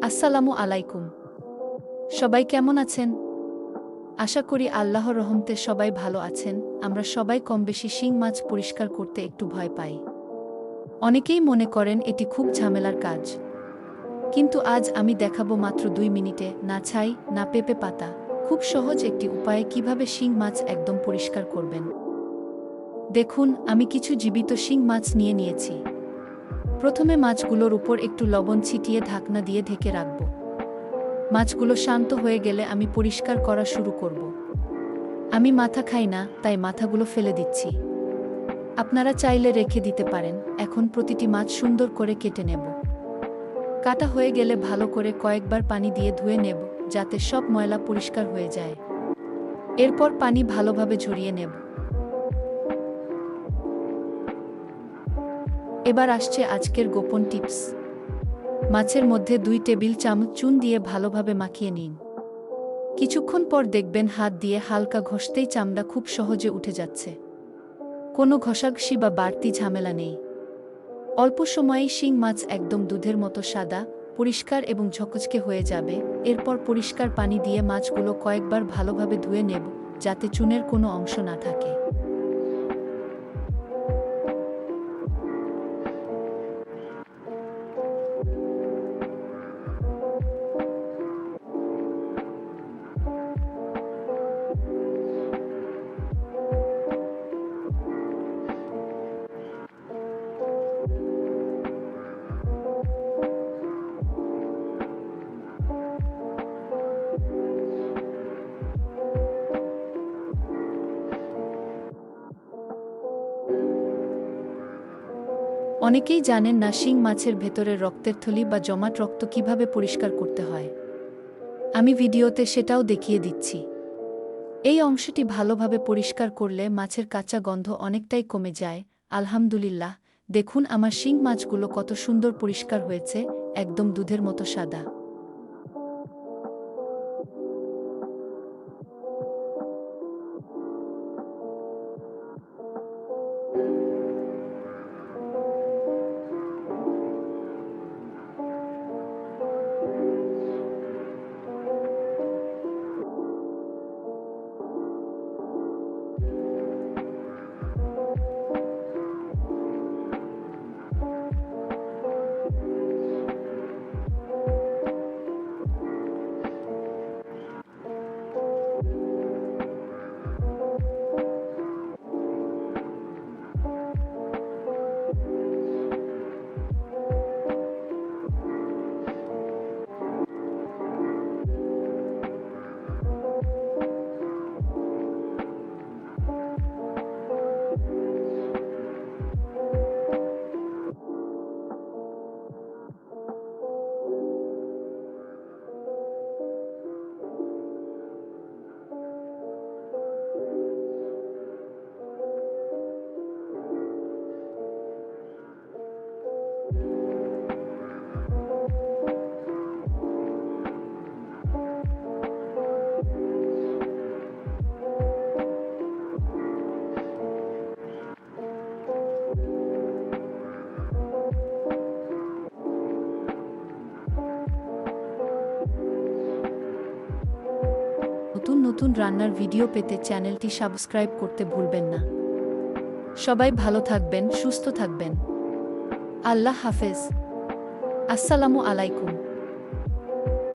আসসালামু আলাইকুম। সবাই কেমন আছেন? আশা করি আল্লাহর রহমতে সবাই ভালো আছেন। আমরা সবাই কমবেশি শিং মাছ পরিষ্কার করতে একটু ভয় পাই। অনেকেই মনে করেন এটি খুব ঝামেলার কাজ। কিন্তু আজ আমি দেখাবো মাত্র 2 মিনিটে, না ছাই না পেঁপে পাতা, খুব সহজ একটি উপায়ে কিভাবে শিং মাছ একদম পরিষ্কার করবেন। দেখুন, আমি কিছু জীবিত শিং মাছ নিয়েছি। প্রথমে মাছগুলোর উপর একটু লবণ ছিটিয়ে ঢাকনা দিয়ে ঢেকে রাখব। মাছগুলো শান্ত হয়ে গেলে আমি পরিষ্কার করা শুরু করব। আমি মাথা খাই না, তাই মাথাগুলো ফেলে দিচ্ছি। আপনারা চাইলে রেখে দিতে পারেন। এখন প্রতিটি মাছ সুন্দর করে কেটে নেব। কাটা হয়ে গেলে ভালো করে কয়েকবার পানি দিয়ে ধুয়ে নেব, যাতে সব ময়লা পরিষ্কার হয়ে যায়। এরপর পানি ভালোভাবে ঝরিয়ে নেব। এবার আসছে আজকের গোপন টিপস। মাছের মধ্যে 2 টেবিল চামচ চুন দিয়ে ভালোভাবে মাখিয়ে নিন। কিছুক্ষণ পর দেখবেন হাত দিয়ে হালকা ঘষতেই চামড়া খুব সহজে উঠে যাচ্ছে। কোনো ঘষাঘষি বা বাড়তি ঝামেলা নেই। অল্প সময়েই শিং মাছ একদম দুধের মতো সাদা, পরিষ্কার এবং ঝকঝকে হয়ে যাবে। এরপর পরিষ্কার পানি দিয়ে মাছগুলো কয়েকবার ভালোভাবে ধুয়ে নেব, যাতে চুনের কোনো অংশ না থাকে। অনেকেই জানেন না শিং মাছের ভেতরের রক্তের থলি বা জমাট রক্ত কিভাবে পরিষ্কার করতে হয়। আমি ভিডিওতে সেটাও দেখিয়ে দিচ্ছি। এই অংশটি ভালোভাবে পরিষ্কার করলে মাছের কাঁচা গন্ধ অনেকটাই কমে যায়। আলহামদুলিল্লাহ, দেখুন আমার শিং মাছগুলো কত সুন্দর পরিষ্কার হয়েছে, একদম দুধের মতো সাদা। নতুন নতুন রান্নার ভিডিও পেতে চ্যানেলটি সাবস্ক্রাইব করতে ভুলবেন না। সবাই ভালো থাকবেন, সুস্থ থাকবেন। আল্লাহ হাফেজ। আসসালামু আলাইকুম।